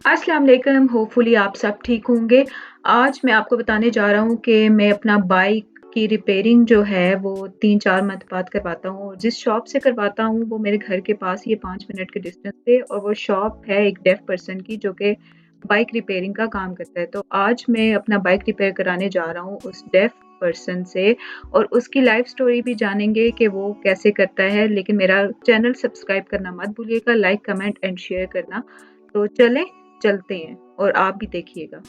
अस्सलाम वालेकुम, होपफुली आप सब ठीक होंगे। आज मैं आपको बताने जा रहा हूँ कि मैं अपना बाइक की रिपेयरिंग जो है वो 3-4 मंथ बाद करवाता हूँ। जिस शॉप से करवाता हूँ वो मेरे घर के पास ही है 5 मिनट के डिस्टेंस पे और वो शॉप है एक डेफ पर्सन की जो कि बाइक रिपेयरिंग का काम करता है। तो आज मैं अपना बाइक रिपेयर कराने जा रहा हूँ उस डेफ पर्सन से और उसकी लाइफ़ स्टोरी भी जानेंगे कि वो कैसे करता है। लेकिन मेरा चैनल सब्सक्राइब करना मत भूलिएगा, लाइक, कमेंट एंड शेयर करना। तो चलते हैं और आप भी देखिएगा।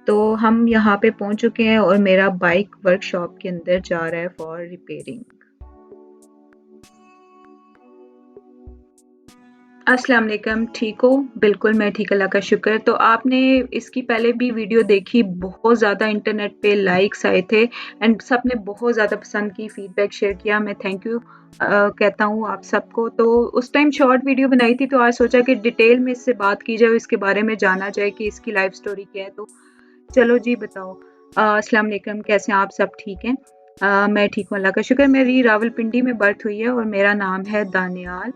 तो हम यहाँ पे पहुँच चुके हैं और मेरा बाइक वर्कशॉप के अंदर जा रहा है फॉर रिपेयरिंग। अस्सलाम वालेकुम, ठीक हो? बिल्कुल, मैं ठीक, अल्लाह का शुक्र। तो आपने इसकी पहले भी वीडियो देखी, बहुत ज़्यादा इंटरनेट पे लाइक्स आए थे एंड सबने बहुत ज़्यादा पसंद की, फीडबैक शेयर किया। मैं थैंक यू कहता हूँ आप सबको। तो उस टाइम शॉर्ट वीडियो बनाई थी, तो आज सोचा कि डिटेल में इससे बात की जाए, इसके बारे में जाना जाए कि इसकी लाइफ़ स्टोरी क्या है। तो चलो जी बताओ। अस्सलाम वालेकुम, कैसे हैं आप सब ठीक हैं? मैं ठीक हूँ अल्लाह का शुक्र। मेरी रावलपिंडी में बर्थ हुई है और मेरा नाम है दानियाल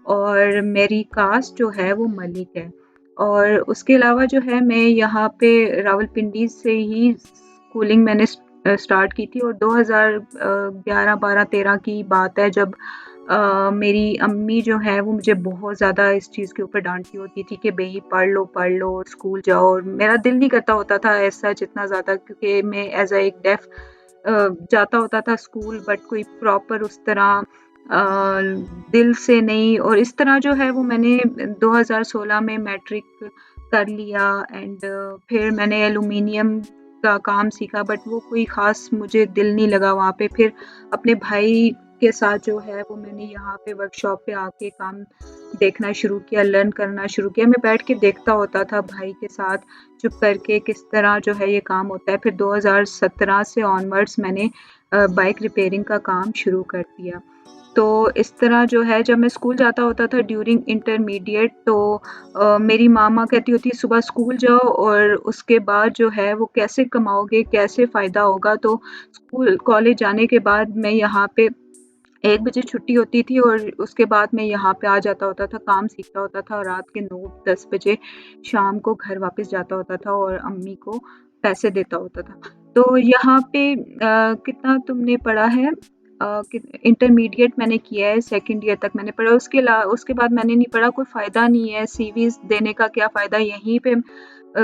और मेरी कास्ट जो है वो मलिक है। और उसके अलावा जो है मैं यहाँ पे रावलपिंडी से ही स्कूलिंग मैंने स्टार्ट की थी और 2011, 12, 13 की बात है जब मेरी अम्मी जो है वो मुझे बहुत ज़्यादा इस चीज़ के ऊपर डाँटती होती थी कि भई पढ़ लो और स्कूल जाओ और मेरा दिल नहीं करता होता था एज़ सच इतना ज़्यादा क्योंकि मैं एज़ अ एक डेफ़ जाता होता था स्कूल बट कोई प्रॉपर उस तरह दिल से नहीं और इस तरह जो है वो मैंने 2016 में मैट्रिक कर लिया एंड फिर मैंने एल्यूमीनियम का काम सीखा बट वो कोई ख़ास मुझे दिल नहीं लगा वहाँ पे। फिर अपने भाई के साथ जो है वो मैंने यहाँ पे वर्कशॉप पे आके काम देखना शुरू किया, लर्न करना शुरू किया। मैं बैठ के देखता होता था भाई के साथ चुप करके किस तरह जो है ये काम होता है। फिर 2017 से ऑनवर्ड्स मैंने बाइक रिपेयरिंग का काम शुरू कर दिया। तो इस तरह जो है जब मैं स्कूल जाता होता था ड्यूरिंग इंटरमीडिएट तो मेरी मामा कहती होती सुबह स्कूल जाओ और उसके बाद जो है वो कैसे कमाओगे, कैसे फ़ायदा होगा? तो स्कूल कॉलेज जाने के बाद मैं यहाँ पे 1 बजे छुट्टी होती थी और उसके बाद मैं यहाँ पे आ जाता होता था, काम सीखता होता था और रात के 9-10 बजे शाम को घर वापस जाता होता था और अम्मी को पैसे देता होता था। तो यहाँ पे कितना तुमने पढ़ा है? कित इंटरमीडिएट मैंने किया है, सेकंड ईयर तक मैंने पढ़ा, उसके बाद मैंने नहीं पढ़ा, कोई फ़ायदा नहीं है, सीवीज़ देने का क्या फ़ायदा? यहीं पे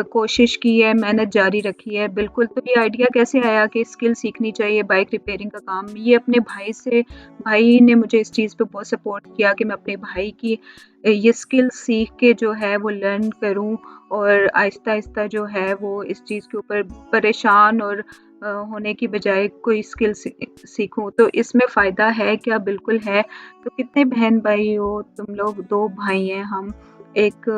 कोशिश की है, मेहनत जारी रखी है, बिल्कुल। तो ये आइडिया कैसे आया कि स्किल सीखनी चाहिए बाइक रिपेयरिंग का काम? ये अपने भाई ने मुझे इस चीज़ पे बहुत सपोर्ट किया कि मैं अपने भाई की ये स्किल सीख के जो है वो लर्न करूँ और आहिस्ता-आहिस्ता जो है वो इस चीज़ के ऊपर परेशान और होने की बजाय कोई स्किल सीखूँ। तो इसमें फ़ायदा है क्या? बिल्कुल है। तो कितने बहन-भाई हो तुम लोग? 2 भाई हैं हम। एक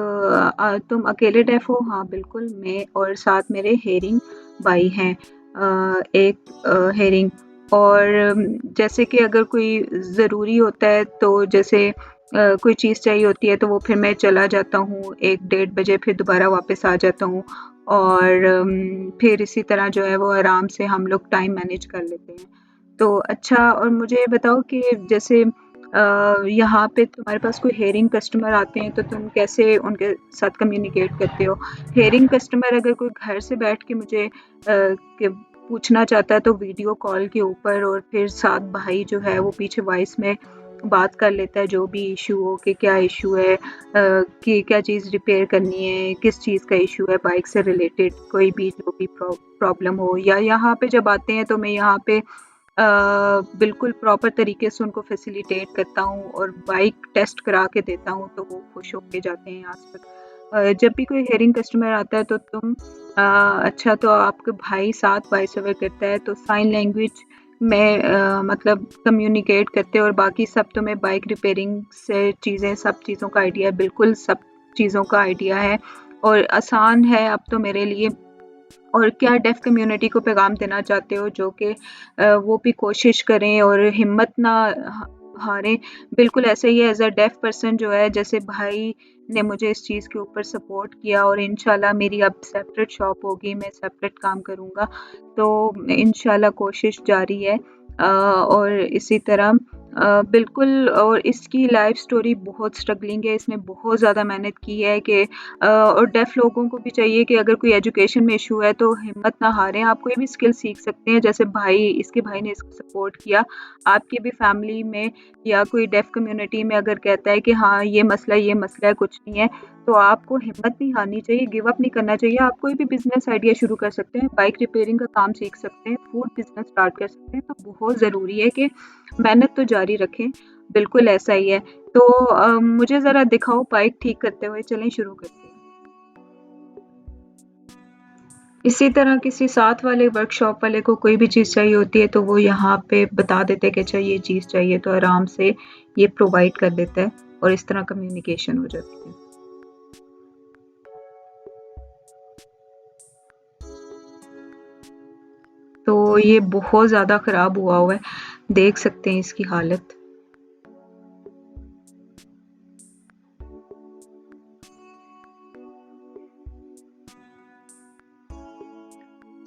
तुम अकेले डेफ़ हो? हाँ, बिल्कुल, मैं और साथ मेरे हेरिंग भाई हैं। एक हेरिंग और जैसे कि अगर कोई ज़रूरी होता है तो जैसे कोई चीज़ चाहिए होती है तो वो फिर मैं चला जाता हूँ 1 डेढ़ बजे फिर दोबारा वापस आ जाता हूँ और फिर इसी तरह जो है वो आराम से हम लोग टाइम मैनेज कर लेते हैं। तो अच्छा और मुझे ये बताओ कि जैसे यहाँ पे तुम्हारे पास कोई हेयरिंग कस्टमर आते हैं तो तुम कैसे उनके साथ कम्युनिकेट करते हो? हेयरिंग कस्टमर अगर कोई घर से बैठ के मुझे के पूछना चाहता है तो वीडियो कॉल के ऊपर और फिर साथ भाई जो है वो पीछे वॉइस में बात कर लेता है जो भी इश्यू हो कि क्या इश्यू है कि क्या चीज़ रिपेयर करनी है, किस चीज़ का इश्यू है बाइक से रिलेटेड कोई भी जो भी प्रॉब्लम हो या यहाँ पे जब आते हैं तो मैं यहाँ पे बिल्कुल प्रॉपर तरीके से उनको फैसिलिटेट करता हूँ और बाइक टेस्ट करा के देता हूँ तो वो खुश होके जाते हैं यहाँ से। जब भी कोई हेयरिंग कस्टमर आता है तो तुम अच्छा तो आपके भाई साथ वॉइस ओवर करता है तो साइन लैंग्वेज में मतलब कम्युनिकेट करते हैं और बाकी सब तो मैं बाइक रिपेयरिंग से सब चीज़ों का आइडिया है, बिल्कुल सब चीज़ों का आइडिया है और आसान है अब तो मेरे लिए और क्या डेफ़ कम्युनिटी को पैगाम देना चाहते हो जो कि वो भी कोशिश करें और हिम्मत ना हारें। बिल्कुल ऐसे ही एज़ अ डेफ़ पर्सन जो है जैसे भाई ने मुझे इस चीज़ के ऊपर सपोर्ट किया और इंशाल्लाह मेरी अब सेपरेट शॉप होगी, मैं सेपरेट काम करूँगा। तो इंशाल्लाह कोशिश जारी है और इसी तरह बिल्कुल और इसकी लाइफ़ स्टोरी बहुत स्ट्रगलिंग है, इसने बहुत ज़्यादा मेहनत की है कि और डेफ़ लोगों को भी चाहिए कि अगर कोई एजुकेशन में इश्यू है तो हिम्मत ना हारें, आप कोई भी स्किल सीख सकते हैं। जैसे इसके भाई ने इसको सपोर्ट किया, आपकी भी फैमिली में या कोई डेफ़ कम्युनिटी में अगर कहता है कि हाँ, ये मसला है, कुछ नहीं है, तो आपको हिम्मत नहीं हारनी चाहिए, गिव अप नहीं करना चाहिए। आप कोई भी बिज़नेस आइडिया शुरू कर सकते हैं, बाइक रिपेयरिंग का काम सीख सकते हैं, फूड बिज़नेस स्टार्ट कर सकते हैं, तो बहुत ज़रूरी है कि मेहनत तो जारी रखें, बिल्कुल ऐसा ही है। तो मुझे ज़रा दिखाओ बाइक ठीक करते हुए, चलें शुरू करते हैं। इसी तरह किसी साथ वाले वर्कशॉप वाले को कोई भी चीज़ चाहिए होती है तो वो यहाँ पे बता देते हैं कि अच्छा ये चीज़ चाहिए तो आराम से ये प्रोवाइड कर देता है और इस तरह कम्युनिकेशन हो जाती है। तो ये बहुत ज़्यादा ख़राब हुआ हुआ है, देख सकते हैं इसकी हालत।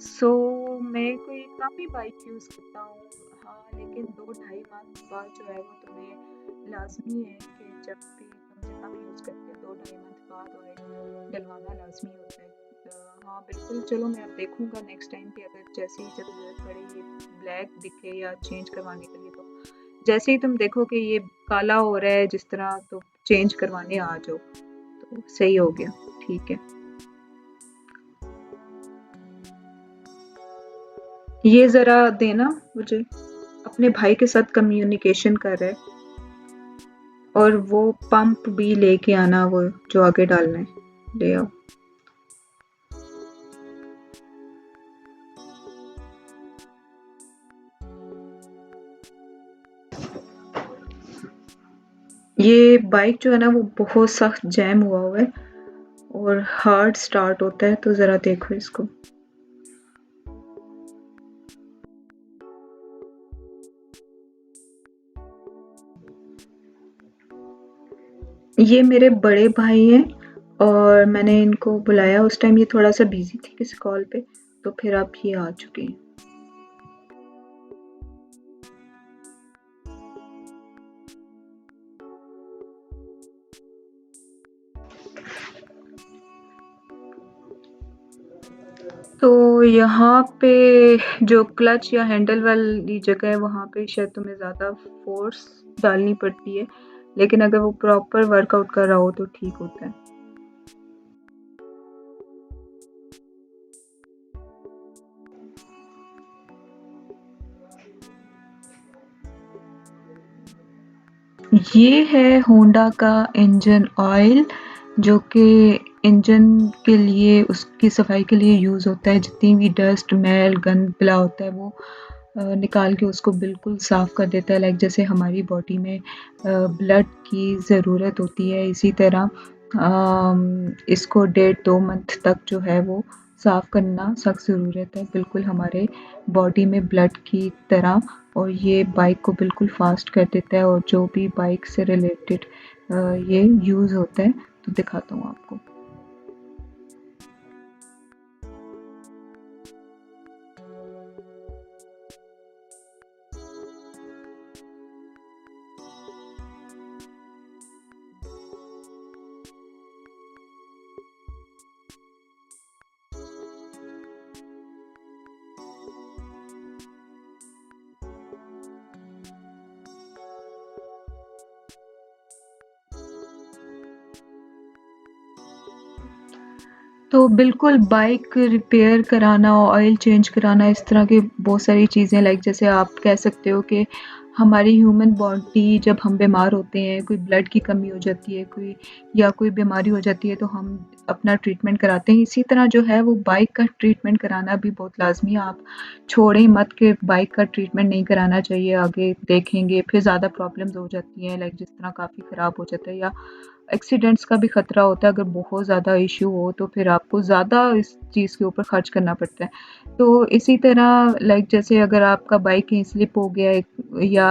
सो मैं कोई काफ़ी बाइक यूज़ करता हूँ, हाँ, लेकिन 2 ढाई मंथ बाद जो है वो तुम्हें लाज़मी है कि जब भी तुम जितना भी यूज़ करते हो 2 ढाई मंथ बाद ऑयल डलवाना लाज़मी होता है। हाँ, बिल्कुल चलो मैं अब देखूँगा नेक्स्ट टाइम कि अगर जैसे ही जब ज़रूरत पड़े ये ब्लैक दिखे या चेंज करवाने के लिए तो जैसे ही तुम देखो कि ये काला हो रहा है जिस तरह तो चेंज करवाने आ जाओ, तो सही हो गया, ठीक है। ये ज़रा देना मुझे, अपने भाई के साथ कम्युनिकेशन कर रहा है और वो पंप भी लेके आना वो जो आगे डालना है, ले आओ। ये बाइक जो है ना वो बहुत सख्त जैम हुआ है और हार्ड स्टार्ट होता है तो ज़रा देखो इसको। ये मेरे बड़े भाई हैं और मैंने इनको बुलाया उस टाइम ये थोड़ा-सा बिज़ी थे किसी कॉल पे, तो फिर अब ये आ चुके हैं। तो यहाँ पे जो क्लच या हैंडल वाली जगह है वहाँ पे शायद तुम्हें ज़्यादा फ़ोर्स डालनी पड़ती है, लेकिन अगर वो प्रॉपर वर्कआउट कर रहा हो तो ठीक होता है। ये है होंडा का इंजन ऑयल जो कि इंजन के लिए उसकी सफाई के लिए यूज़ होता है। जितनी भी डस्ट, मैल, गंद मिला होता है वो निकाल के उसको बिल्कुल साफ़ कर देता है। लाइक जैसे हमारी बॉडी में ब्लड की ज़रूरत होती है इसी तरह इसको 1.5-2 मंथ तक जो है वो साफ़ करना सख्त ज़रूरत है बिल्कुल हमारे बॉडी में ब्लड की तरह और ये बाइक को बिल्कुल फ़ास्ट कर देता है और जो भी बाइक से रिलेटेड ये यूज़ होता है तो दिखाता हूँ आपको। तो बिल्कुल बाइक रिपेयर कराना, ऑयल चेंज कराना इस तरह की बहुत सारी चीज़ें लाइक जैसे आप कह सकते हो कि हमारी ह्यूमन बॉडी जब हम बीमार होते हैं, कोई ब्लड की कमी हो जाती है, कोई बीमारी हो जाती है तो हम अपना ट्रीटमेंट कराते हैं। इसी तरह जो है वो बाइक का ट्रीटमेंट कराना भी बहुत लाज़मी है। आप छोड़ें मत कि बाइक का ट्रीटमेंट नहीं कराना चाहिए, आगे देखेंगे फिर ज़्यादा प्रॉब्लम्स हो जाती हैं लाइक जिस तरह काफ़ी ख़राब हो जाता है या एक्सीडेंट्स का भी खतरा होता है अगर बहुत ज़्यादा इश्यू हो तो फिर आपको ज़्यादा इस चीज़ के ऊपर खर्च करना पड़ता है। तो इसी तरह लाइक जैसे अगर आपका बाइक कहीं स्लिप हो गया है या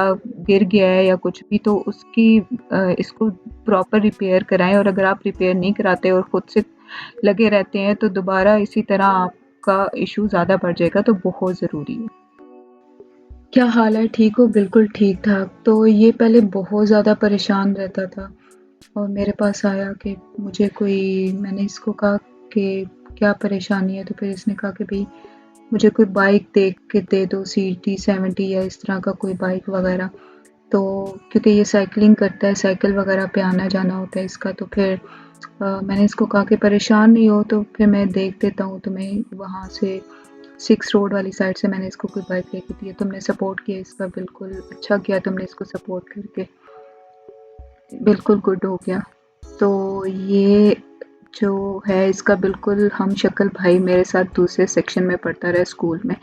गिर गया है या कुछ भी तो इसको प्रॉपर रिपेयर कराएँ और अगर आप रिपेयर नहीं कराते और खुद से लगे रहते हैं तो दोबारा इसी तरह आपका इश्यू ज़्यादा बढ़ जाएगा तो बहुत ज़रूरी है। क्या हाल है? ठीक हो? बिल्कुल ठीक-ठाक। तो ये पहले बहुत ज़्यादा परेशान रहता था और मेरे पास आया कि मुझे कोई मैंने इसको कहा कि क्या परेशानी है? तो फिर इसने कहा कि भई मुझे कोई बाइक देख के दे दो सीटी 70 या इस तरह का कोई बाइक वग़ैरह। तो क्योंकि ये साइक्लिंग करता है, साइकिल वग़ैरह पे आना-जाना होता है इसका तो फिर मैंने इसको कहा कि परेशान नहीं हो तो फिर मैं देख देता हूँ तुम्हें वहाँ से 6 रोड वाली साइड से मैंने इसको कोई बाइक लेके दी है। तुमने सपोर्ट किया इसका बिल्कुल अच्छा किया तुमने इसको सपोर्ट करके। बिल्कुल गुड हो गया। तो ये जो है इसका बिल्कुल हमशक्ल भाई मेरे साथ दूसरे सेक्शन में पढ़ता रहा स्कूल में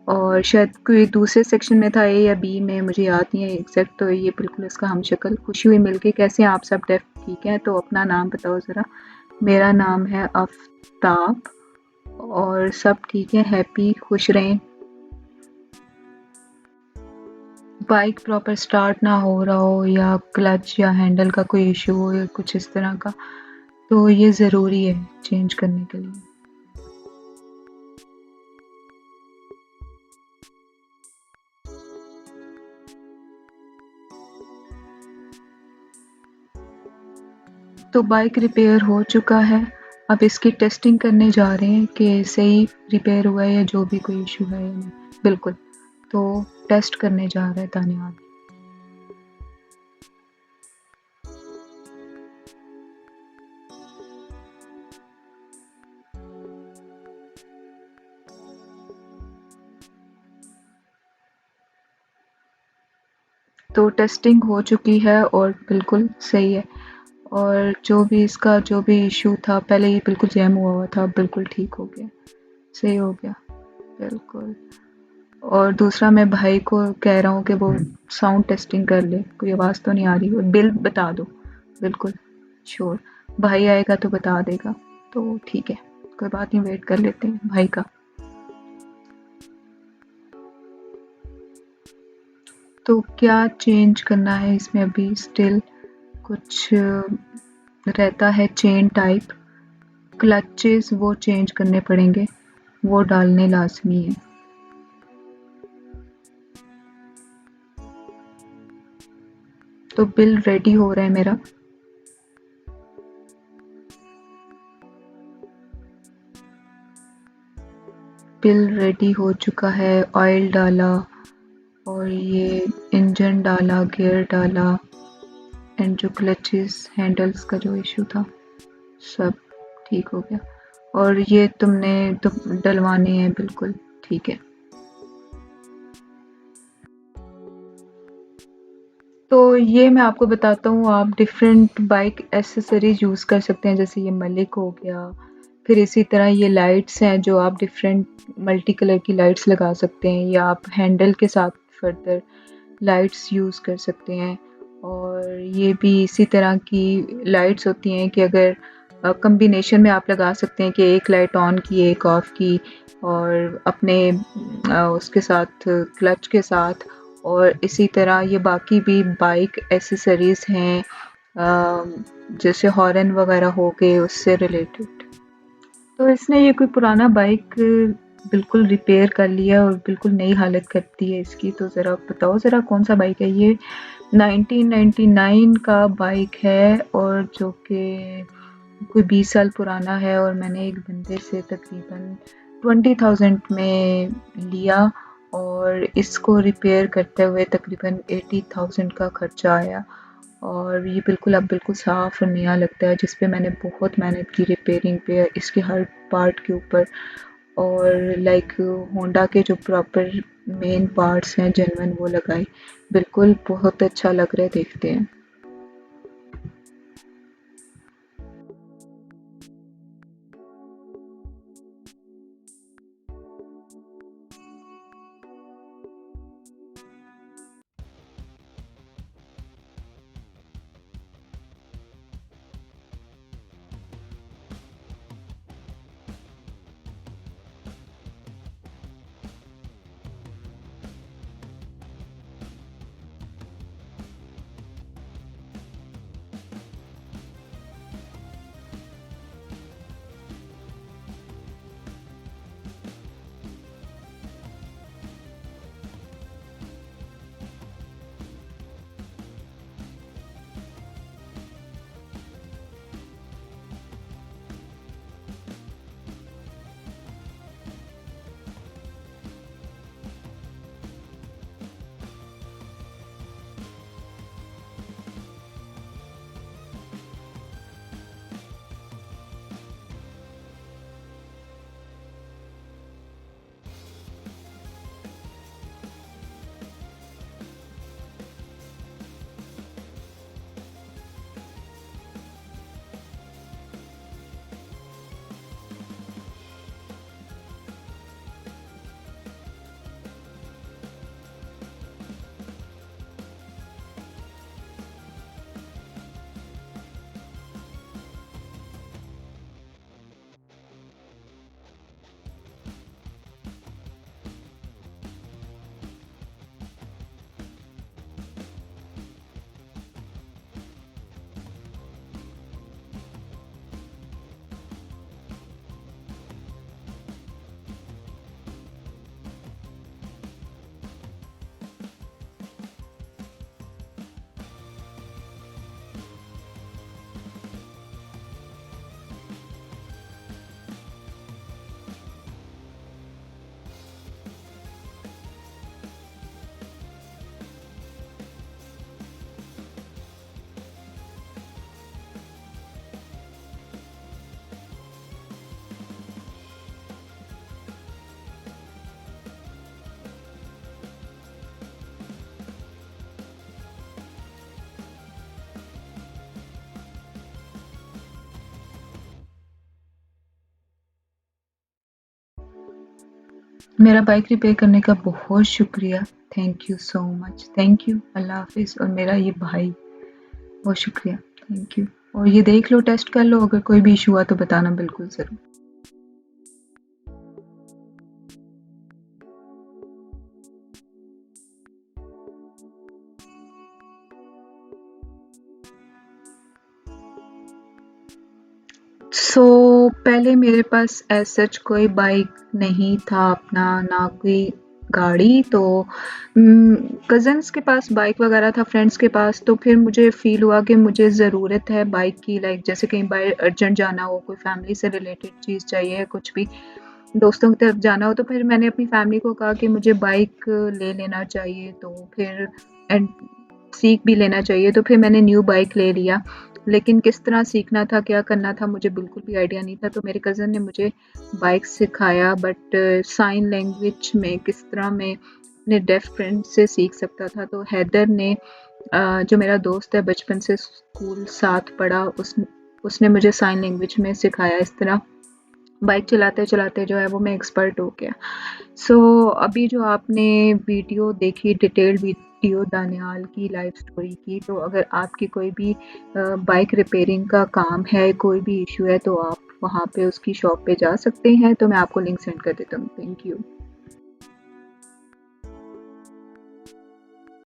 और शायद कोई दूसरे सेक्शन में था ए या बी में मुझे याद नहीं है एग्ज़ैक्ट तो ये बिल्कुल इसका हमशक्ल। खुशी हुई मिलके। कैसे हैं आप सब ठीक हैं? तो अपना नाम बताओ ज़रा? मेरा नाम है आफ़ताब और सब ठीक है, हैप्पी, खुश रहें। बाइक प्रॉपर स्टार्ट ना हो रहा हो या क्लच या हैंडल का कोई इशू हो या कुछ इस तरह का, तो ये ज़रूरी है चेंज करने के लिए। तो बाइक रिपेयर हो चुका है, अब इसकी टेस्टिंग करने जा रहे हैं कि सही रिपेयर हुआ है या जो भी कोई इशू है या नहीं। बिल्कुल, तो टेस्ट करने जा रहा है तानिया। तो टेस्टिंग हो चुकी है और बिल्कुल सही है और जो भी इसका जो भी इशू था पहले ये बिल्कुल जैम हुआ था, अब बिल्कुल ठीक हो गया, सही हो गया, बिल्कुल। और दूसरा मैं भाई को कह रहा हूँ कि वो साउंड टेस्टिंग कर ले, कोई आवाज़ तो नहीं आ रही और बिल बता दो, बिल्कुल, श्योर। भाई आएगा तो बता देगा, तो ठीक है, कोई बात नहीं वेट कर लेते हैं भाई का। तो क्या चेंज करना है इसमें अभी स्टिल कुछ रहता है चेन टाइप, क्लचेस वो चेंज करने पड़ेंगे, वो डालने लाज़मी है। तो बिल रेडी हो रहा है मेरा। बिल रेडी हो चुका है, ऑयल डाला और ये इंजन डाला, गियर डाला एंड जो क्लचेस हैंडल्स का जो इशू था सब ठीक हो गया और ये तुमने तो डलवाने हैं बिल्कुल ठीक है। तो ये मैं आपको बताता हूँ आप डिफरेंट बाइक एसेसरीज यूज़ कर सकते हैं जैसे ये मलिक हो गया, फिर इसी तरह ये लाइट्स हैं जो आप डिफरेंट मल्टी कलर की लाइट्स लगा सकते हैं या आप हैंडल के साथ फर्दर लाइट्स यूज़ कर सकते हैं और ये भी इसी तरह की लाइट्स होती हैं कि अगर कॉम्बिनेशन में आप लगा सकते हैं कि एक लाइट ऑन की एक ऑफ की और अपने उसके साथ क्लच के साथ और इसी तरह ये बाकी भी बाइक एसेसरीज़ हैं जैसे हॉर्न वगैरह हो गए उससे रिलेटेड। तो इसने ये कोई पुराना बाइक बिल्कुल रिपेयर कर लिया और बिल्कुल नई हालत कर दी है इसकी, तो ज़रा बताओ ज़रा कौन-सा बाइक है ये? 1999 का बाइक है और जो कि कोई 20 साल पुराना है और मैंने एक बंदे से तकरीबन 20,000 में लिया और इसको रिपेयर करते हुए तकरीबन 80,000 का खर्चा आया और ये बिल्कुल अब बिल्कुल साफ़ और नया लगता है जिस पे मैंने बहुत मेहनत की रिपेयरिंग पे इसके हर पार्ट के ऊपर और लाइक होंडा के जो प्रॉपर मेन पार्ट्स हैं जेन्युइन वो लगाए। बिल्कुल बहुत अच्छा लग रहा है देखते हैं। मेरा बाइक रिपेयर करने का बहुत शुक्रिया। Thank you so much. Thank you. अल्लाह हाफ़िज़। और मेरा ये भाई, बहुत शुक्रिया। Thank you. और ये देख लो, टेस्ट कर लो, अगर कोई भी इश्यू हुआ तो बताना बिल्कुल ज़रूर। सो पहले मेरे पास एज़ सच कोई बाइक नहीं था अपना, ना कोई गाड़ी, तो कज़िन्स के पास बाइक वग़ैरह था, फ्रेंड्स के पास, तो फिर मुझे फ़ील हुआ कि मुझे ज़रूरत है बाइक की, लाइक जैसे कहीं बाहर अर्जेंट जाना हो, कोई फ़ैमिली से रिलेटेड चीज़ चाहिए, कुछ भी दोस्तों की तरफ जाना हो, तो फिर मैंने अपनी फ़ैमिली को कहा कि मुझे बाइक ले लेना चाहिए, तो फिर एंड सीख भी लेना चाहिए, तो फिर मैंने न्यू बाइक ले लिया। लेकिन किस तरह सीखना था, क्या करना था, मुझे बिल्कुल भी आइडिया नहीं था, तो मेरे कज़िन ने मुझे बाइक सिखाया, बट साइन लैंग्वेज में किस तरह मैं अपने डेफ फ्रेंड से सीख सकता था। तो हैदर ने जो मेरा दोस्त है, बचपन से स्कूल साथ पढ़ा, उसने मुझे साइन लैंग्वेज में सिखाया। इस तरह बाइक चलाते-चलाते जो है वो मैं एक्सपर्ट हो गया। सो अभी जो आपने वीडियो देखी, डिटेल्ड वीडियो दानियाल की लाइफ स्टोरी की, तो अगर आपकी कोई भी बाइक रिपेयरिंग का काम है, कोई भी इश्यू है, तो आप वहाँ पे उसकी शॉप पे जा सकते हैं, तो मैं आपको लिंक सेंड कर देता हूँ। Thank you.